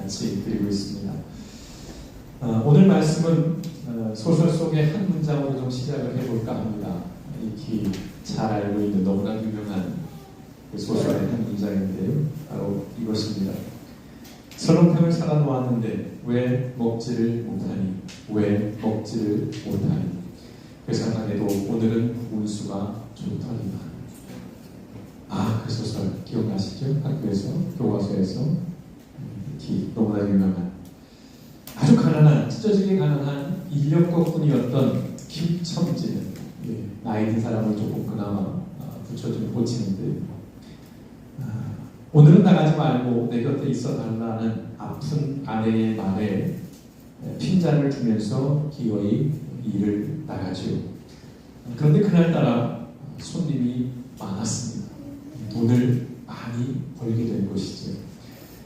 같이 드리고 있습니다. 오늘 말씀은 소설 속의 한 문장으로 좀 시작을 해볼까 합니다. 익히 잘 알고 있는 너무나 유명한 그 소설의 한 문장인데요. 바로 이것입니다. 설렁탕을 사다 놓았는데 왜 먹지를 못하니? 왜 먹지를 못하니? 회상하게도 오늘은 운수가 좋더니만. 그 소설 기억나시죠? 학교에서, 교과서에서 너무나 유명한 아주 가난한, 찢어지게 가난한 인력거꾼이었던 김첨지는 나이 든 사람을 조금 그나마 붙여주는 고치는데 오늘은 나가지 말고 내 곁에 있어 달라는 아픈 아내의 말에 핀잔을 주면서 기어이 일을 나가죠. 그런데 그날따라 손님이 많았습니다. 돈을 많이 벌게 된 것이죠.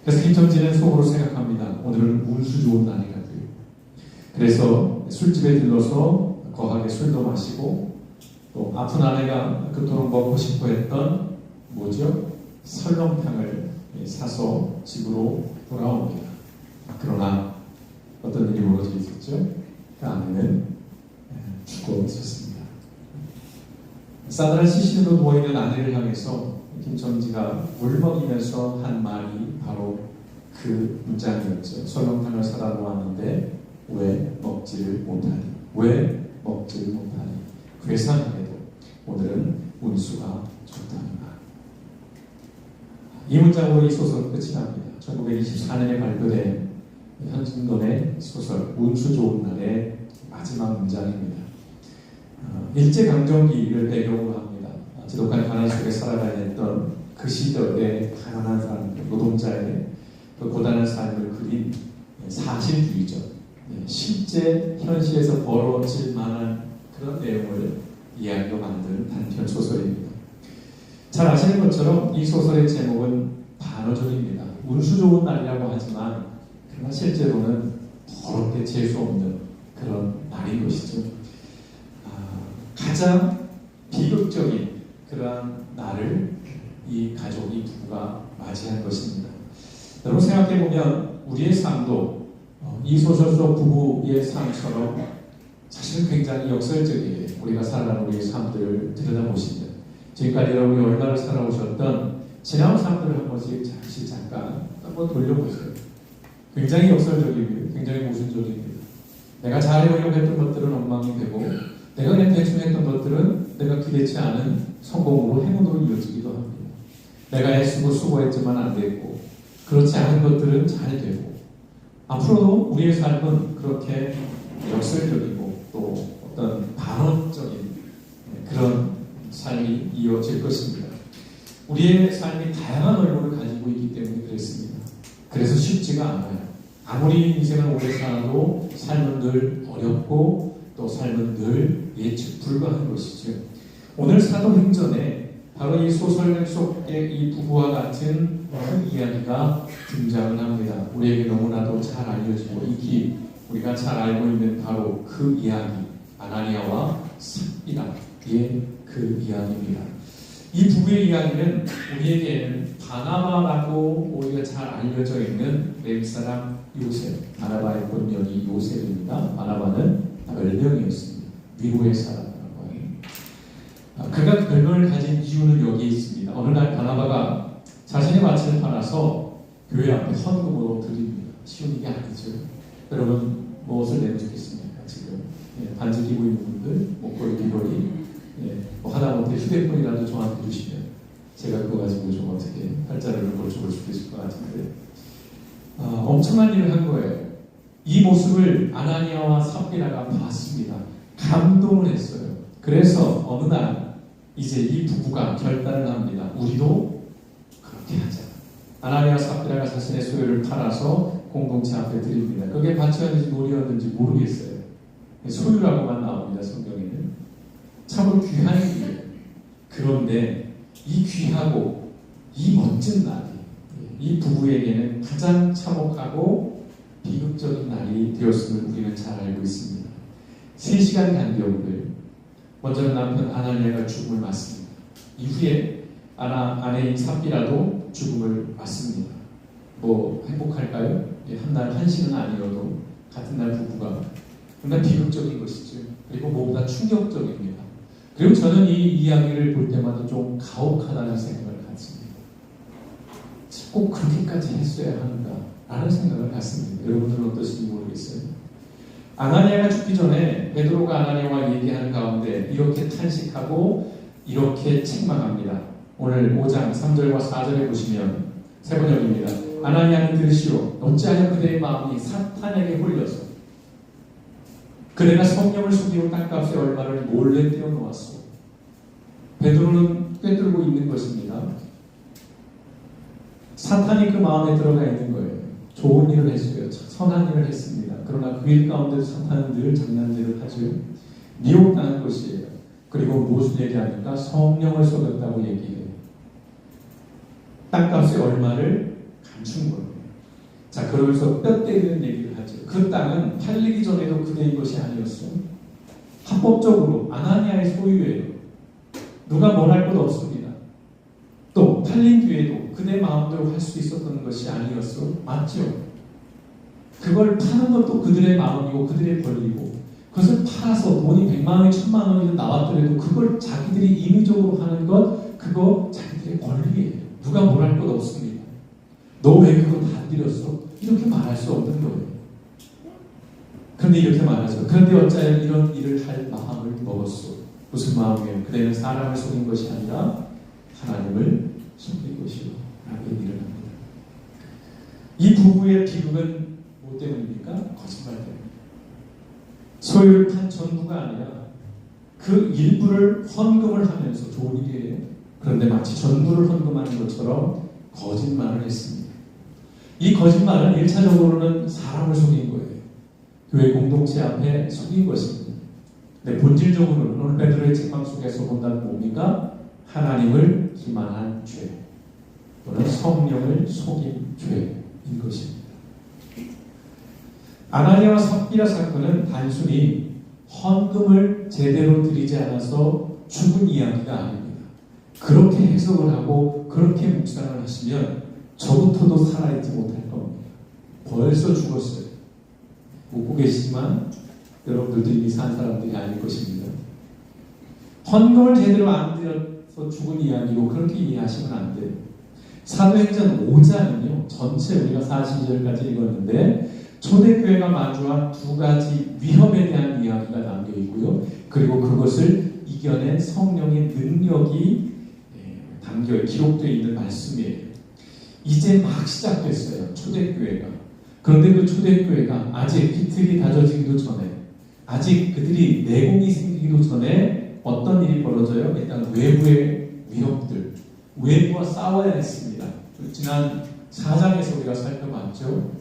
그래서 김첨지는 속으로 생각합니다. 오늘은 운수 좋은 날이라고요. 그래서 술집에 들러서 거하게 술도 마시고 또 아픈 아내가 그토록 먹고 싶어 했던 뭐죠? 설렁탕을 사서 집으로 돌아옵니다. 그러나 어떤 일이 벌어져 있었죠? 그 아내는 죽어 있었습니다. 싸늘한 시신으로 누워있는 아내를 향해서 김첨지가 울먹이면서 한 말이 바로 그 문장이었죠. 설렁탕을 사다 놓았는데 왜 먹지를 못하니? 왜 먹지를 못하니? 회상하게도 오늘은 운수가 좋다니만. 이 문장으로 이 소설은 끝이 납니다. 1924년에 발표된 현진건의 소설 운수 좋은 날의 마지막 문장입니다. 일제강점기를 배경으로 합니다. 지독한 가난 속에 살아다녔던 그 시절의 가난한 사람들, 노동자의 그 고단한 삶을 그린 사실주의죠. 실제 현실에서 벌어질 만한 그런 내용을 이야기로 만든 단편 소설입니다. 잘 아시는 것처럼 이 소설의 제목은 반어절입니다. 운수 좋은 날이라고 하지만 그러나 실제로는 더럽게 재수없는 그런 날인 것이죠. 가장 비극적인 그러한 날을 이 가족, 이 부부가 맞이한 것입니다. 여러분 생각해보면 우리의 삶도 이 소설 속 부부의 삶처럼 사실은 굉장히 역설적이에요. 우리가 살아가는 우리의 삶들을 들여다보시면 지금까지 여러분이 얼마나 살아오셨던 지나온 삶들을 한 번씩 잠깐 한번 돌려보세요. 굉장히 역설적이고요. 굉장히 모순적입니다. 내가 잘해보려고 했던 것들은 엉망이 되고 내가 그냥 대충 했던 것들은 내가 기대치 않은 성공으로 행운으로 이어지기도 합니다. 내가 애쓰고 수고했지만 안 됐고 그렇지 않은 것들은 잘 되고 앞으로도 우리의 삶은 그렇게 역설적이고 또 어떤 반원적인 그런 삶이 이어질 것입니다. 우리의 삶이 다양한 얼굴을 가지고 있기 때문에 그렇습니다. 그래서 쉽지가 않아요. 아무리 인생을 오래 살아도 삶은 늘 어렵고 또 삶은 늘 예측 불가한 것이죠. 오늘 사도행전에 바로 이 소설 속의 이 부부와 같은 큰 이야기가 등장을 합니다. 우리에게 너무나도 잘 알려지고 익히 우리가 잘 알고 있는 바로 그 이야기, 아나니아와 삽비라의 그 이야기입니다. 이 부부의 이야기는 우리에게는 바나바라고 우리가 잘 알려져 있는 레위 사람 요셉, 바나바의 본명이 요셉입니다. 바나바는 별명이었습니다. 미로의 사람이라고 해요. 그가 별명을 가진 이유는 여기에 있습니다. 어느 날 바나바가 자신의 밭을 팔아서 교회 앞에 헌금으로 드립니다. 쉬운 일이 아니죠. 여러분 무엇을 내면 좋겠습니까? 지금 반지 끼고 있는 분들, 목걸이, 귀걸이, 하다못해 휴대폰이라도 저한테 주시면 제가 그거 가지고 좀 어떻게 팔자를 고쳐볼 수 있을 것 같은데 엄청난 일을 한 거예요. 이 모습을 아나니아와 삽비라가 봤습니다. 감동을 했어요. 그래서 어느 날 이제 이 부부가 결단을 합니다. 우리도 그렇게 하자. 아나니아 삽비라가 자신의 소유를 팔아서 공동체 앞에 드립니다. 그게 밭이었는지 놀이였는지 모르겠어요. 소유라고만 나옵니다. 성경에는. 참으로 귀한 일이에요. 그런데 이 귀하고 이 멋진 날이 이 부부에게는 가장 참혹하고 비극적인 날이 되었음을 우리는 잘 알고 있습니다. 3시간 간격을 먼저는 남편 아나니아가 죽음을 맞습니다. 이후에 아내인 삽비라도 죽음을 맞습니다. 뭐 행복할까요? 날 한시는 아니어도 같은 날 부부가 정말 비극적인 것이죠. 그리고 무엇보다 충격적입니다. 그리고 저는 이 이야기를 볼 때마다 좀 가혹하다는 생각을 갖습니다. 꼭 그렇게까지 했어야 하는가 라는 생각을 갖습니다. 여러분들은 어떠신지 모르겠어요. 아나니아가 죽기 전에 베드로가 아나니아와 얘기하는 가운데 이렇게 탄식하고 이렇게 책망합니다. 오늘 5장 3절과 4절에 보시면 세 번역입니다. 아나니아는 들으시오. 어찌하여 그대의 마음이 사탄에게 홀려서 그대가 성령을 속이고 땅값의 얼마를 몰래 떼어놓았소. 베드로는 꿰뚫고 있는 것입니다. 사탄이 그 마음에 들어가 있는 거예요. 좋은 일을 했어요. 선한 일을 했습니다. 그러나 그 일 가운데 사탄은 늘 장난질을 하죠. 미혹당한 것이에요. 그리고 무슨 얘기합니까? 성령을 속였다고 얘기해요. 땅값의 얼마를 감춘 거예요. 자, 그러면서 뼈 때리는 얘기를 하죠. 그 땅은 팔리기 전에도 그대의 것이 아니었어요. 합법적으로 아나니아의 소유예요. 누가 뭘 할 것 없습니다. 또 팔린 뒤에도 그대 마음대로 할 수 있었던 것이 아니었어. 맞죠? 그걸 파는 것도 그들의 마음이고 그들의 권리고 그것을 팔아서 돈이 100만 원이 1000만 원이 나왔더라도 그걸 자기들이 임의적으로 하는 것 그거 자기들의 권리예요. 누가 뭘 할 것 없습니다. 너 왜 그거 다 드렸어? 이렇게 말할 수 없는 거예요. 그런데 이렇게 말하죠. 그런데 어찌하여 이런 일을 할 마음을 먹었소? 무슨 마음이에요? 그대는 사람을 속인 것이 아니라 하나님을 속인 것이요 라고 얘기를 합니다. 이 부부의 비극은 뭐 때문입니까? 거짓말 때문입니다. 소유를 판 전부가 아니라 그 일부를 헌금을 하면서 좋은 일이에요. 그런데 마치 전부를 헌금하는 것처럼 거짓말을 했습니다. 이 거짓말은 1차적으로는 사람을 속인 거예요. 교회 공동체 앞에 속인 것입니다. 근데 본질적으로는 오늘 베드로의 책망 속에서 본다는 뭡니까? 하나님을 기만한 죄 또는 성령을 속인 죄인 것입니다. 아나니아와 삽비라 사건은 단순히 헌금을 제대로 드리지 않아서 죽은 이야기가 아닙니다. 그렇게 해석을 하고 그렇게 묵상을 하시면 저부터도 살아있지 못할 겁니다. 벌써 죽었어요. 웃고 계시지만 여러분들도 이미 산 사람들이 아닐 것입니다. 헌금을 제대로 안 드려서 죽은 이야기로 그렇게 이해하시면 안 돼요. 사도행전 5장은요. 전체 우리가 42절까지 읽었는데 초대교회가 마주한 두 가지 위험에 대한 이야기가 담겨 있고요. 그리고 그것을 이겨낸 성령의 능력이 담겨 기록되어 있는 말씀이에요. 이제 막 시작됐어요. 초대교회가. 그런데 그 초대교회가 아직 비틀이 다져지기도 전에 아직 그들이 내공이 생기기도 전에 어떤 일이 벌어져요? 일단 외부의 위협들 외부와 싸워야 했습니다. 지난 4장에서 우리가 살펴봤죠.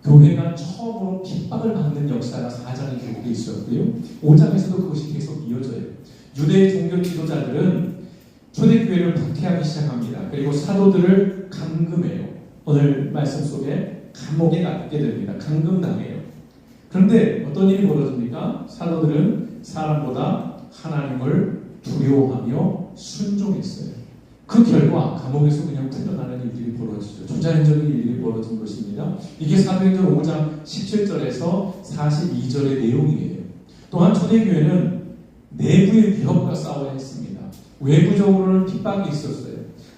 교회가 처음으로 핍박을 받는 역사가 4장의 기록에 있었고요. 5장에서도 그것이 계속 이어져요. 유대의 종교 지도자들은 초대교회를 박해하기 시작합니다. 그리고 사도들을 감금해요. 오늘 말씀 속에 감옥에 갇게 됩니다. 감금당해요. 그런데 어떤 일이 벌어집니까? 사도들은 사람보다 하나님을 두려워하며 순종했어요. 그 결과 감옥에서 그냥 풀려나는 일들이 벌어지죠. 초자연적인 일이 벌어진 것입니다. 이게 사도행전 5장 17절에서 42절의 내용이에요. 또한 초대교회는 내부의 위협과 싸워야 했습니다. 외부적으로는 핍박이 있었어요.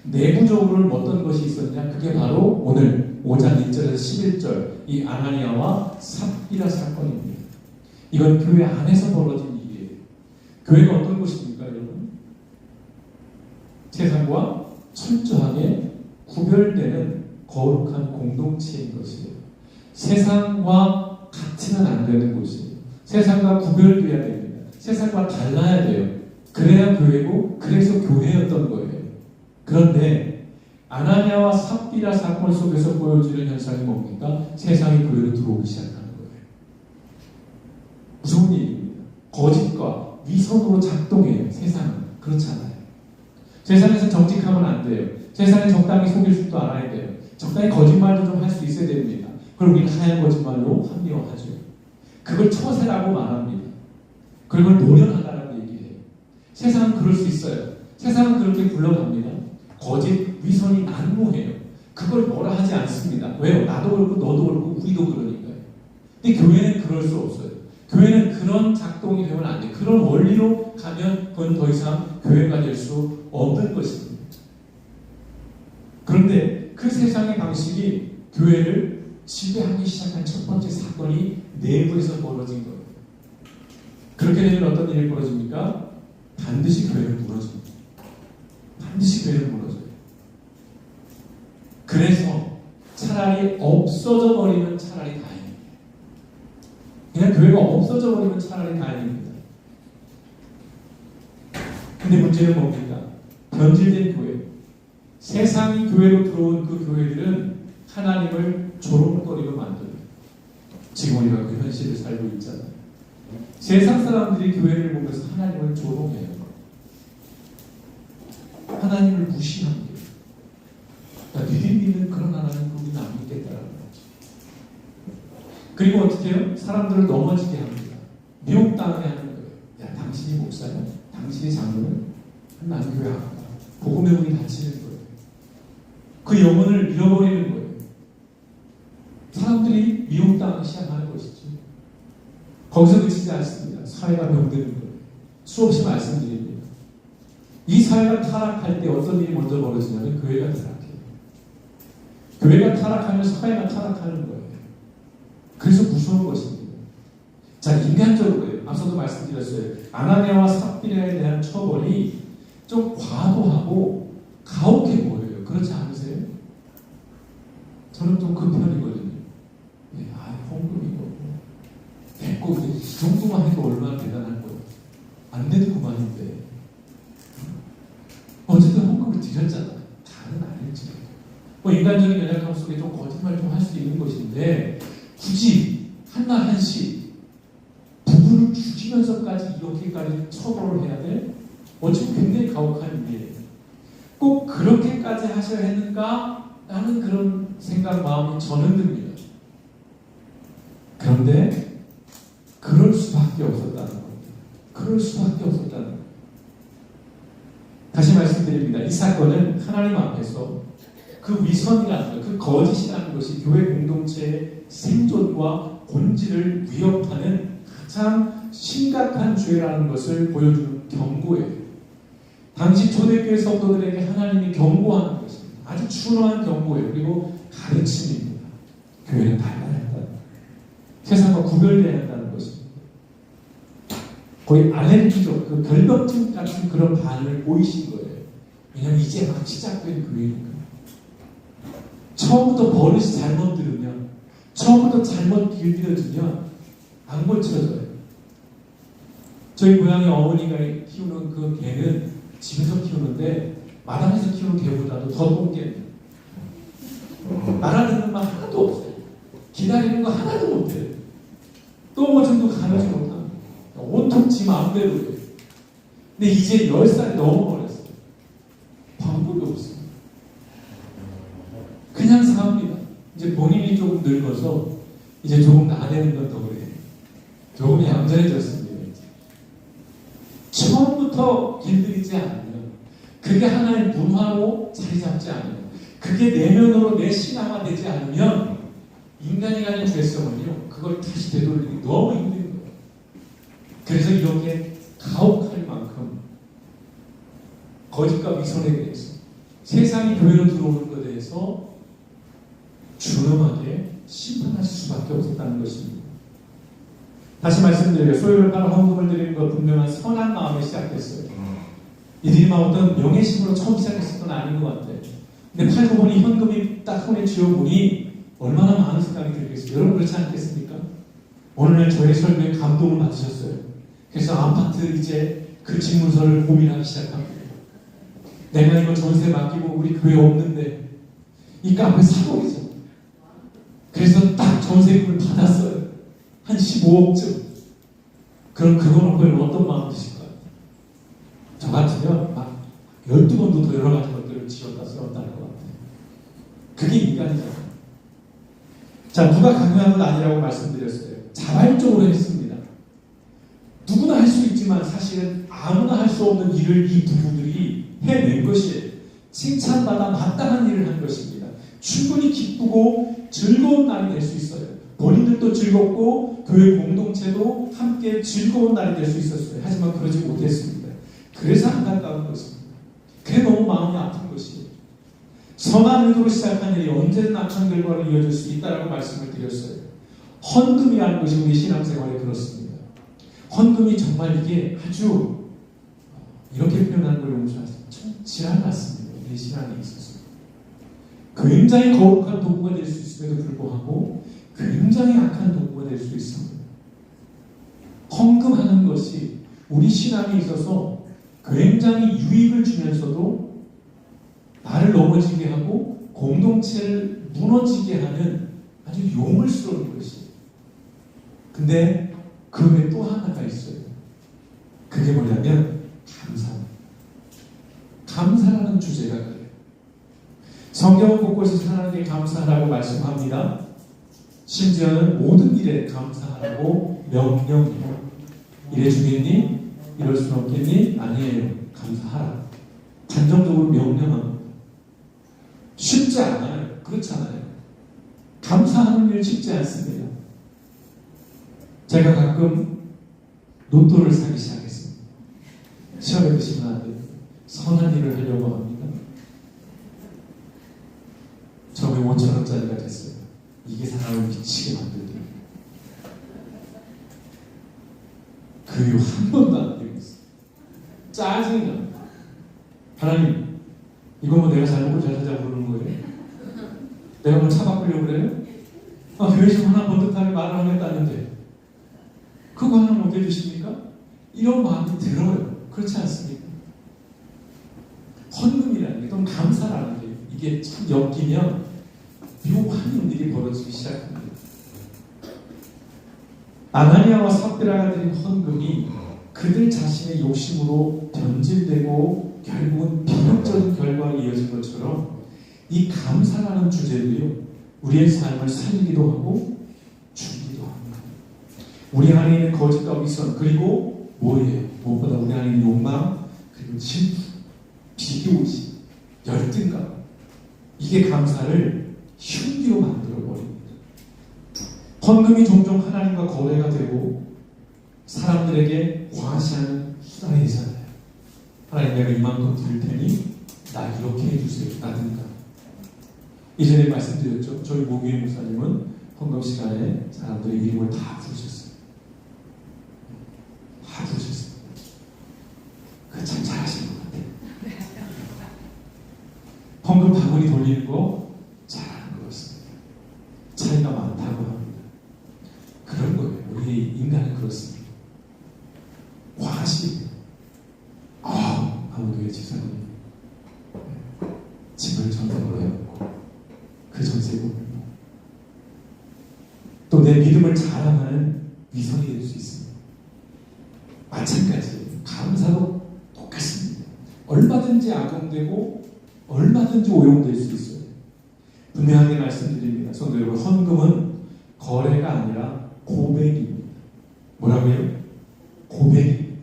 내부적으로는 어떤 것이 있었냐? 그게 바로 오늘 5장 1절에서 11절 이 아나니아와 삽비라 사건입니다. 이건 교회 안에서 벌어진 일이에요. 교회가 어떤 곳입니까, 여러분? 세상과 철저하게 구별되는 거룩한 공동체인 것이에요. 세상과 같이는 안 되는 곳이에요. 세상과 구별돼야 됩니다. 세상과 달라야 돼요. 그래야 교회고 그래서 교회였던 거예요. 그런데 아나니아와 삽비라 사건 속에서 보여지는 현상이 뭡니까? 세상이 교회로 들어오기 시작하는 거예요. 무서운 일입니다. 거짓과 위선으로 작동해요. 세상은. 그렇지 않아요. 세상에서 정직하면 안 돼요. 세상에 적당히 속일 줄도 알아야 돼요. 적당히 거짓말도 좀 할 수 있어야 됩니다. 그럼 우리는 하얀 거짓말로 합리화하죠. 그걸 처세라고 말합니다. 그걸 노련하다라고 얘기해요. 세상은 그럴 수 있어요. 세상은 그렇게 굴러갑니다. 거짓, 위선이 난무해요. 그걸 뭐라 하지 않습니다. 왜요? 나도 그렇고 너도 그렇고 우리도 그러니까. 근데 교회는 그럴 수 없어요. 교회는 그런 작동이 되면 안 돼. 그런 원리로 가면 그건 더 이상 교회가 될 수 없는 것입니다. 그런데 그 세상의 방식이 교회를 지배하기 시작한 첫 번째 사건이 내부에서 벌어진 거예요. 그렇게 되면 어떤 일이 벌어집니까? 반드시 교회는 무너집니다. 반드시 교회는 무너져요. 그래서 차라리 없어져 버리면 차라리 다행입니다. 그냥 교회가 없어져 버리면 차라리 다행입니다. 근데 문제는 뭡니까? 변질된 교회. 세상이 교회로 들어온 그 교회들은 하나님을 조롱거리로 만듭니다. 지금 우리가 그 현실을 살고 있잖아요. 세상 사람들이 교회를 보면서 하나님을 조롱해요. 하나님을 무시합니다. 니들이 믿는 그런 하나님 우리는 안 믿겠다라는 거죠. 그리고 어떻게 해요? 사람들을 넘어지게 합니다. 미혹당하게 하는 거예요. 야, 당신이 목사야? 당신이 장로는? 나는 교회 안 가. 복음의 문이 닫히는 거예요. 그 영혼을 잃어버리는 거예요. 사람들이 미혹당하기 시작하는 것이죠. 거기서 그치지 않습니다. 사회가 병드는 거예요. 수없이 말씀드립니다. 이 사회가 타락할 때 어떤 일이 먼저 벌어지냐면 교회가 타락해요. 교회가 타락하면 사회가 타락하는 거예요. 그래서 무서운 것입니다. 자, 인간적으로요. 앞서도 말씀드렸어요. 아나니아와 삽비라에 대한 처벌이 좀 과도하고 가혹해 보여요. 그렇지 않으세요? 저는 좀 그 편이거든요. 헌금이고 됐고 이 정도만 해도 얼마나 대단한 거예요. 안 돼도 그만인데 어쨌든 헌금을 드렸잖아. 다는 아닐지. 인간적인 연약함 속에 좀 거짓말 좀 할 수 있는 것인데 굳이 한날 한시 부부를 죽이면서까지 이렇게까지 처벌을 해야 돼? 어찌보면 굉장히 가혹한 일이에요. 꼭 그렇게까지 하셔야 했는가? 라는 그런 생각, 마음이 저는 듭니다. 그런데 그럴 수밖에 없었다는 겁니다. 그럴 수밖에 없었다는 겁니다. 다시 말씀드립니다. 이 사건은 하나님 앞에서 그 위선이라는 것, 그 거짓이라는 것이 교회 공동체의 생존과 본질을 위협하는 가장 심각한 죄라는 것을 보여주는 경고예요. 당시 초대교회 성도들에게 하나님이 경고하는 것입니다. 아주 준엄한 경고예요. 그리고 가르침입니다. 교회는 달라야 한다. 세상과 구별되어야 한다는 것입니다. 거의 알레르기적, 그 결벽증 같은 그런 반응을 보이신 거예요. 왜냐하면 이제 막 시작된 교회니까. 처음부터 버릇이 잘못 들으면, 처음부터 잘못 길들여지면 안 고쳐져요. 저희 고향의 어머니가 키우는 그 개는 집에서 키우는데 마당에서 키우는 개보다도 더 똥개예요. 말하는 말 하나도 없어요. 기다리는 거 하나도 못해요. 똥 오줌도 가누지 못합니다. 온통 지 마음대로 해요. 근데 이제 10살이 넘어버렸어요. 방법이 없어요. 그냥 삽니다. 이제 본인이 조금 늙어서 이제 조금 나대는 건 더 그래요. 조금 얌전해졌습니다. 처음부터 길들이지 않으면, 그게 하나의 문화로 자리 잡지 않으면, 그게 내면으로 내 신화가 되지 않으면 인간이 가진 죄성은요, 그걸 다시 되돌리기 너무 힘든 거예요. 그래서 이렇게 가혹할 만큼 거짓과 위선에 대해서, 세상이 교회로 들어오는 것에 대해서 준엄하게 심판할 수밖에 없었다는 것입니다. 다시 말씀드려요. 소유를 팔아 헌금을 드리는 것 분명한 선한 마음에 시작했어요. 이들이 막 어떤 명예심으로 처음 시작했을 건 아닌 것 같아요. 근데 팔고 보니 현금이 딱 손에 쥐어보니 얼마나 많은 생각이 들겠어요. 여러분 그렇지 않겠습니까? 오늘 저의 설교에 감동을 받으셨어요. 그래서 아파트 이제 그 집문서를 고민하기 시작합니다. 내가 이거 전세 맡기고 우리 교회 없는데 이 카페 사버리자. 그래서 딱 전세금을 받았어요. 한 15억쯤. 그럼 그거 놓고 어떤 마음 드실까요? 저 같으면 막 12번도 더 여러 가지 것들을 지었다 세웠다는 것 같아요. 그게 인간이잖아요. 자, 누가 강요한 건 아니라고 말씀드렸어요. 자발적으로 했습니다. 누구나 할 수 있지만 사실은 아무나 할 수 없는 일을 이 부부들이 해낸 것이에요. 칭찬받아 마땅한 일을 한 것입니다. 충분히 기쁘고 즐거운 날이 될 수 있어요. 본인들도 가족도 즐겁고 교회 공동체도 함께 즐거운 날이 될 수 있었어요. 하지만 그러지 못했습니다. 그래서 안타까운 것입니다. 그게 너무 마음이 아픈 것이에요. 선한 의도로 시작한 일이 언제든 악한 결과로 이어질 수 있다라고 말씀을 드렸어요. 헌금이라는 것이 우리 신앙생활에 그렇습니다. 헌금이 정말 이게 아주 이렇게 표현하는 걸 용서하세요. 좀 지랄 같습니다. 우리 신앙에 있어서. 굉장히 거룩한 도구가 될 수 있음에도 불구하고 굉장히 악한 도구가 될 수 있습니다. 헌금하는 것이 우리 신앙에 있어서 굉장히 유익을 주면서도 나를 넘어지게 하고 공동체를 무너지게 하는 아주 용을스러운 것이에요. 근데 그 외에 또 하나가 있어요. 그게 뭐냐면 감사라는 주제가 그래요. 성경은 곳곳에서 하나님께 감사하라고 말씀합니다. 심지어는 모든 일에 감사하라고 명령해요. 이래 주겠니? 이럴 수는 없겠니? 아니에요. 감사하라. 단정적으로 명령합니다. 쉽지 않아요. 그렇잖아요. 감사하는 일 쉽지 않습니다. 제가 가끔 로또를 사기 시작했습니다. 시험에 드시면 안 돼요. 선한 일을 하려고 합니다. 처음에 5,000원짜리가 됐어요. 이게 사람을 미치게 만들더라고요. 그 이후 한 번도 안 되겠어요. 짜증이 납니다. 하나님, 이거 뭐 내가 잘 먹고 잘 살자 부르는 거예요? 내가 뭐 차 바꾸려고 그래요? 교회에서 하나 번듯하게 말을 하겠다는데 그거 하나 못 해주십니까? 이런 마음이 들어요. 그렇지 않습니까? 헌금이라는 게, 또는 감사라는 게 이게 참 엮이면 묘한 일이 벌어지기 시작합니다. 아나니아와 삽비라가 드린 헌금이 그들 자신의 욕심으로 변질되고 결국은 비극적인 결과로 이어진 것처럼 이 감사라는 주제도요, 우리의 삶을 살리기도 하고 죽이기도 합니다. 우리 안에 있는 거짓과 위선, 그리고 뭐예요? 무엇보다 우리 안에 있는 욕망, 그리고 질투, 비교의식, 열등감, 이게 감사를 흉기로 만들어버립니다. 헌금이 종종 하나님과 거래가 되고 사람들에게 과시하는 수단이 되잖아요. 하나님, 내가 이만큼 드릴 테니 나 이렇게 해주세요 라든가. 이전에 말씀드렸죠. 저희 모교회 목사님은 헌금 시간에 사람들의 이름을 다 부르셨어요. 다 부르셨어요. 그 참 잘하시는 것 같아요. 헌금 바구니 돌리는 거 잘하는 것 같습니다. 차이가 많다고 합니다. 그런 거예요. 우리 인간은 그렇습니다. 과시. 아무도 지사님 집을 전세로 해놓고 그 전세금을 또 내 믿음을 자랑하는 위선이 될 수 있습니다. 마찬가지예요. 감사도 똑같습니다. 얼마든지 악용되고 얼마든지 오용될 수 있어요. 분명하게 말씀드립니다. 성도 여러분, 헌금은 거래가 아니라 고백입니다. 뭐라고요? 고백입니다.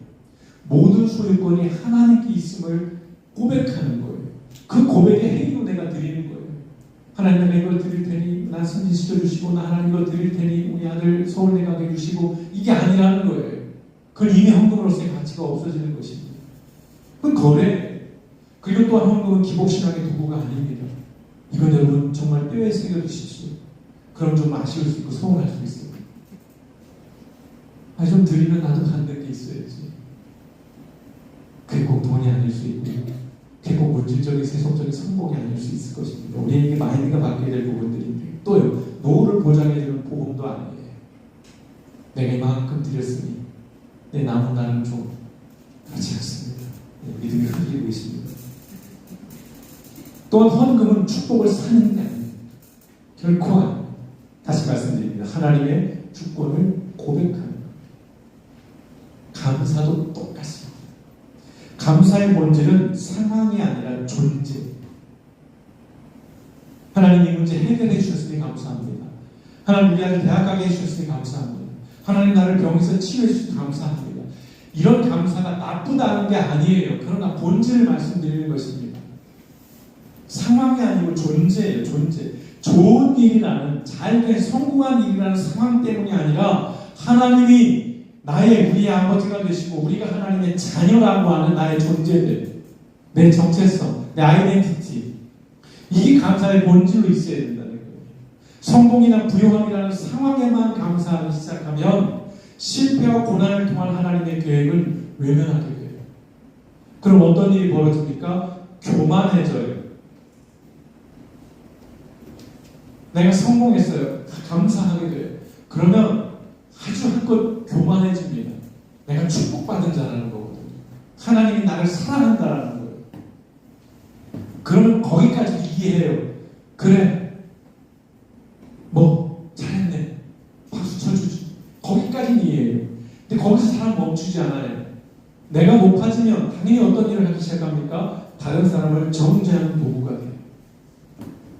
모든 소유권이 하나님께 있음을 고백하는 거예요. 그 고백의 행위로 내가 드리는 거예요. 하나님, 내가 이걸 드릴 테니 나 승진시켜 주시고, 나 하나님 이걸 드릴 테니 우리 아들 서울대 가게 해주시고, 이게 아니라는 거예요. 그건 이미 헌금으로서의 가치가 없어지는 것입니다. 그건 거래. 그리고 또한 헌금은 기복신앙의 도구가 아닙니다. 이건 여러분 정말 뼈에 새겨두십시오. 그럼 좀 아쉬울 수 있고 서운할 수 있어요. 좀 드리면 나도 받는 게 있어야지. 그게 꼭 돈이 아닐 수 있고, 그게 꼭 물질적인 세속적인 성공이 아닐 수 있을 것입니다. 우리에게 마인드가 바뀌어야 될 부분들인데, 또요, 노후를 보장해주는 보험도 아니에요. 내가 이만큼 드렸으니 내 남은 날은 좀 그렇지 않습니다. 믿음이 흔들리고 있습니다. 또한 헌금은 축복을 사는 게 아닙니다. 결코 아닙니다. 다시 말씀드립니다. 하나님의 주권을 고백하는 것. 감사도 똑같습니다. 감사의 본질은 상황이 아니라 존재. 하나님 이 문제 해결해 주셨으니 감사합니다. 하나님 우리 아들 대학 가게 해주셨으니 감사합니다. 하나님 나를 병에서 치유해 주셔서 감사합니다. 이런 감사가 나쁘다는 게 아니에요. 그러나 본질을 말씀드리는 것입니다. 상황이 아니고 존재예요. 존재. 좋은 일이라는, 잘 성공한 일이라는 상황 때문이 아니라 하나님이 우리의 아버지가 되시고 우리가 하나님의 자녀라고 하는 나의 존재들, 내 정체성, 내 아이덴티티, 이게 감사의 본질로 있어야 된다는 거예요. 성공이나 부유함이라는 상황에만 감사하기 시작하면 실패와 고난을 통한 하나님의 계획을 외면하게 돼요. 그럼 어떤 일이 벌어집니까? 교만해져요. 내가 성공했어요. 감사하게 돼요. 그러면 아주 한껏 교만해집니다. 내가 축복받은 자라는 거거든요. 하나님이 나를 사랑한다라는 거예요. 그러면 거기까지 이해해요. 그래, 잘했네, 박수 쳐주지. 거기까지는 이해해요. 근데 거기서 사람 멈추지 않아요. 내가 높아지면 당연히 어떤 일을 하기 시작합니까? 다른 사람을 정죄하는 도구가 돼요.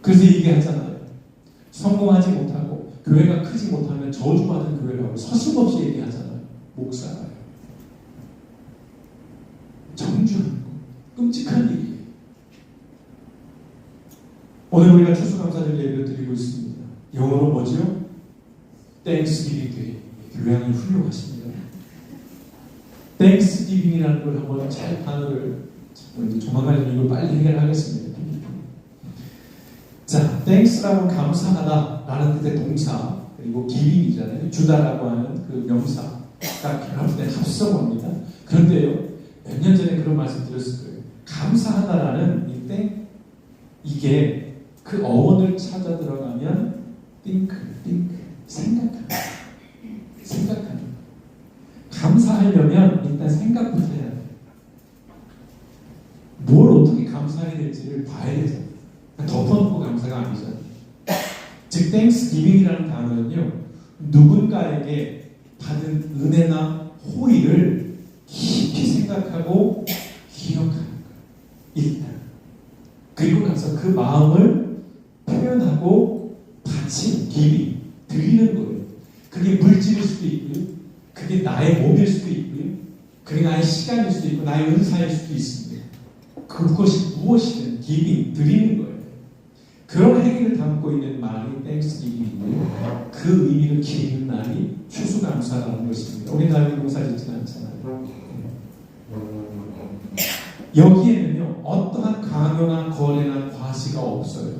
그래서 얘기하잖아요. 성공하지 못하고 교회가 크지 못하면 저주받은 교회라고 서슴없이 얘기하잖아요. 목사가요. 정죄하는 거. 끔찍한 일이에요. 오늘 우리가 추수감사절 예배를 드리고 있습니다. 영어로 뭐죠? Thanksgiving Day. 교양이 훌륭하십니다. Thanksgiving이라는 걸 한번 잘 단어를 조만간 이걸 빨리 해결하겠습니다. 자, thanks라고 감사하다라는 뜻의 동사, 그리고 giving이잖아요. 주다라고 하는 그 명사가 결합된 합성어입니다. 그런데요, 몇 년 전에 그런 말씀 드렸을 거예요. 감사하다라는 이게 그 어원을 찾아 들어가면 think, 생각하는. 감사하려면 일단 생각부터 해야 돼요. 뭘 어떻게 감사해야 될지를 봐야 되잖아요. 덮어놓고 감사가 아니잖아요. 즉, Thanksgiving이라는 단어는요, 누군가에게 받은 은혜나 호의를 깊이 생각하고 기억하는 거예요. 일단. 그리고 나서 그 마음을 표현하고 같이 드리는 거예요. 그게 물질일 수도 있고요. 그게 나의 몸일 수도 있고요. 그게 나의 시간일 수도 있고 나의 은사일 수도 있습니다. 그것이 무엇이든 드리는 거예요. 그런 행위를 담고 있는 말이 땡스기빙이고요. 그 의미를 기리는 날이 추수감사라는 것입니다. 우리 나라에 농사 짓진 않잖아요. 여기에는요, 어떠한 강요나 거래나 과시가 없어요.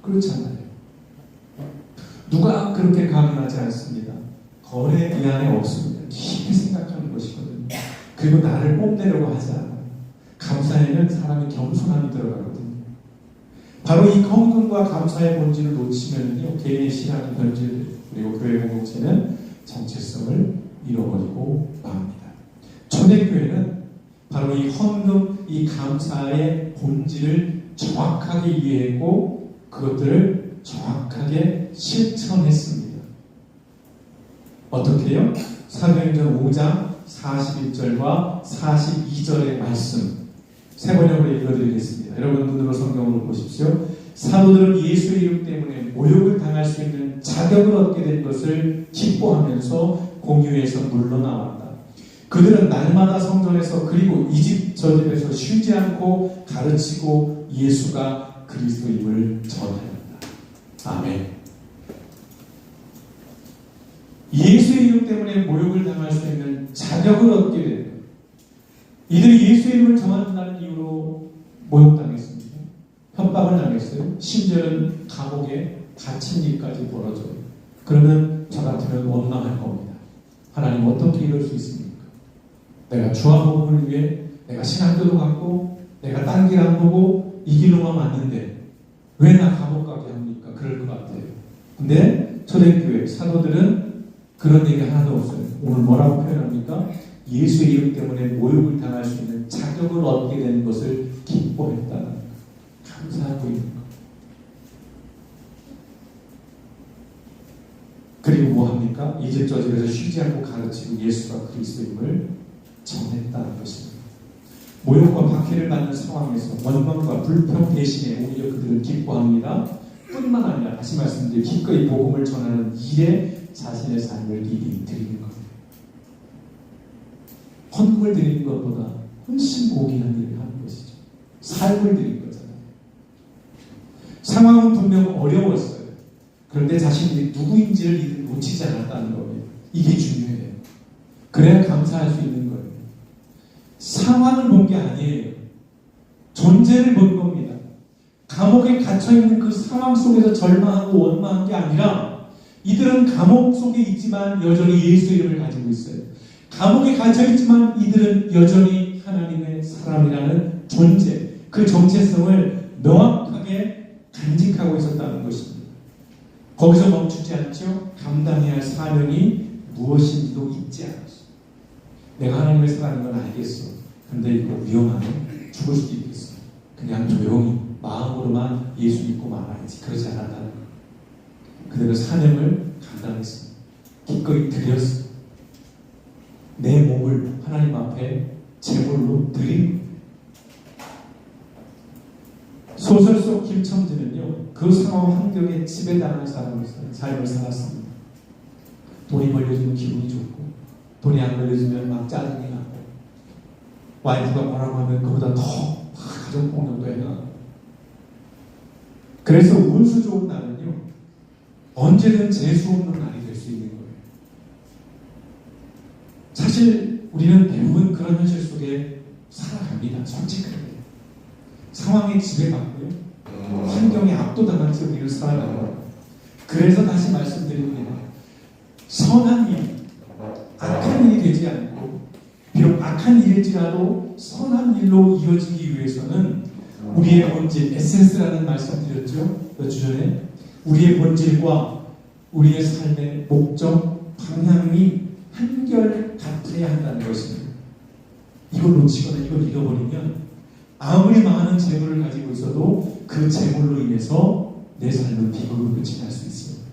그렇잖아요. 누가 그렇게 강요하지 않습니다. 거래 이 안에 없습니다. 깊이 생각하는 것이거든요. 그리고 나를 뽐내려고 하지 않아요. 감사에는 사람의 겸손함이 들어가거든요. 바로 이 헌금과 감사의 본질을 놓치면요, 개인의 신앙의 본질, 그리고 교회 공동체는 정체성을 잃어버리고 맙니다. 초대교회는 바로 이 헌금, 이 감사의 본질을 정확하게 이해했고 그것들을 정확하게 실천했습니다. 어떻게요? 사도행전 5장 41절과 42절의 말씀 세 번역으로 읽어드리겠습니다. 여러분 눈으로 성경으로 보십시오. 사도들은 예수의 이름 때문에 모욕을 당할 수 있는 자격을 얻게 된 것을 기뻐하면서 공유에서 물러나왔다. 그들은 날마다 성전에서 그리고 이 집 저 집에서 쉬지 않고 가르치고 예수가 그리스도임을 전하였다. 아멘. 예수의 이름 때문에 모욕을 당할 수 있는 자격을 얻게 된 것. 이들이 예수의 이름을 전한다는 이유로 모욕당했습니다. 협박을 당했어요. 심지어는 감옥에 갇힌 일까지 벌어져요. 그러면 저 같으면 원망할 겁니다. 하나님 어떻게 이럴 수 있습니까? 내가 주와 복음을 위해 내가 신앙교도 갖고 내가 딴 길 안 보고 이 길로만 왔는데 왜 나 감옥 가게 합니까? 그럴 것 같아요. 근데 초대교회 사도들은 그런 얘기 하나도 없어요. 오늘 뭐라고 표현합니까? 예수의 이름 때문에 모욕을 당할 수 있는 자격을 얻게 된 것을 기뻐했다는 것. 감사하고 있는 것. 그리고 뭐 합니까? 이 집 저 집에서 쉬지 않고 가르치고 예수가 그리스도임을 전했다는 것입니다. 모욕과 박해를 받는 상황에서 원망과 불평 대신에 오히려 그들은 기뻐합니다. 뿐만 아니라 다시 말씀드려 기꺼이 복음을 전하는 일에 자신의 삶을 드리는 겁니다. 헌금을 드리는 것보다 훨씬 고귀한 일을 하는 것이죠. 삶을 드리는 거잖아요. 상황은 분명 어려웠어요. 그런데 자신이 누구인지를 놓치지 않았다는 거예요. 이게 중요해요. 그래야 감사할 수 있는 거예요. 상황을 본 게 아니에요. 존재를 본 겁니다. 감옥에 갇혀있는 그 상황 속에서 절망하고 원망한 게 아니라 이들은 감옥 속에 있지만 여전히 예수 이름을 가지고 있어요. 감옥에 갇혀있지만 이들은 여전히 하나님의 사람이라는 존재, 그 정체성을 명확하게 간직하고 있었다는 것입니다. 거기서 멈추지 않죠. 감당해야 할 사명이 무엇인지도 잊지 않았어요. 내가 하나님의 사람인 건 알겠어. 근데 이거 위험하네. 죽을 수도 있겠어. 그냥 조용히 마음으로만 예수 믿고 말아야지. 그러지 않았다는 거예요. 그들은 사명을 감당했습니다. 기꺼이 드렸어요. 내 몸을 하나님 앞에 제물로 드린 거예요. 소설 속 김첨지는요, 그 상황 환경에 지배당한 삶을 살았습니다. 돈이 벌려주면 기분이 좋고, 돈이 안 벌려주면 막 짜증이 나고, 와이프가 뭐라고 하면 그보다 더 가정폭력도 해요. 그래서 운수 좋은 날은요, 언제든 재수 없는 날이 될 수 있는 거예요. 사실 우리는 대부분 그런 현실 속에 살아갑니다. 솔직하게. 상황에 지배받고요. 환경에 압도당한 채 우리를 살아가요. 그래서 다시 말씀드립니다. 선한 일, 악한 일이 되지 않고 비록 악한 일일지라도 선한 일로 이어지기 위해서는 우리의 본질, 에센스라는 말씀 드렸죠. 몇 주 전에 우리의 본질과 우리의 삶의 목적, 방향이 한결 같아야 한다는 것입니다. 이걸 놓치거나 이걸 잃어버리면 아무리 많은 재물을 가지고 있어도 그 재물로 인해서 내 삶은 비극으로 끝이 날 수 있어요.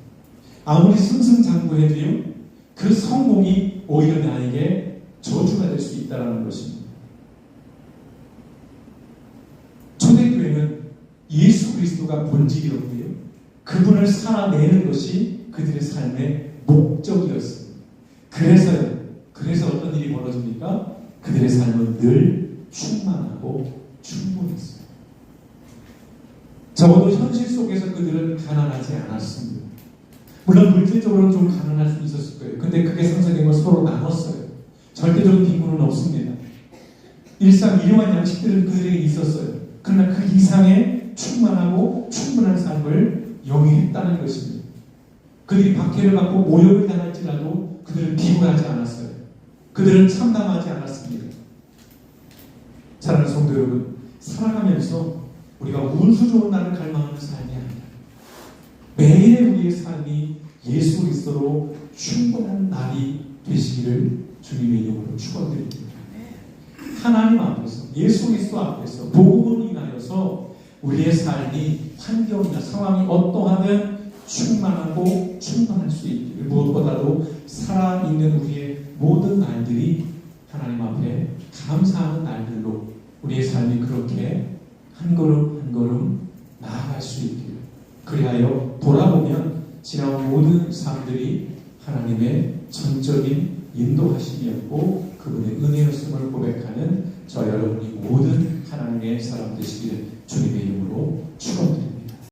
아무리 승승장구해도요, 그 성공이 오히려 나에게 저주가 될 수 있다는 것입니다. 초대교회는 예수 그리스도가 본질이었고요, 그분을 살아내는 것이 그들의 삶의 목적이었습니다. 그래서 어떤 일이 벌어집니까? 그들의 삶은 늘 충만하고 충분했어요. 적어도 현실 속에서 그들은 가난하지 않았습니다. 물론 물질적으로는 좀 가난할 수 있었을 거예요. 근데 그게 상쇄된 걸 서로 나눴어요. 절대적인 빈곤은 없습니다. 일상 일용할 양식들은 그들에게 있었어요. 그러나 그 이상의 충만하고 충분한 삶을 영위했다는 것입니다. 그들이 박해를 받고 모욕을 당할지라도 그들은 비굴하지 않았어요. 그들은 참담하지 않았습니다. 사랑하는 성도 여러분, 살아가면서 우리가 운수 좋은 날을 갈망하는 삶이 아니라 매일의 우리의 삶이 예수 그리스도로 충분한 날이 되시기를 주님의 이름으로 축원드립니다. 하나님 앞에서, 예수 그리스도 앞에서 복음을 인하여서 우리의 삶이 환경이나 상황이 어떠하든 충만하고 충분할 수 있기를, 무엇보다도 살아있는 우리의 모든 날들이 하나님 앞에 감사하는 날들로 우리의 삶이 그렇게 한 걸음 한 걸음 나아갈 수 있기를, 그리하여 돌아보면 지나온 모든 삶들이 하나님의 전적인 인도하심이었고 그분의 은혜였음을 고백하는 저 여러분이 모든 하나님의 사람 되시기를 주님의 이름으로 축원드립니다.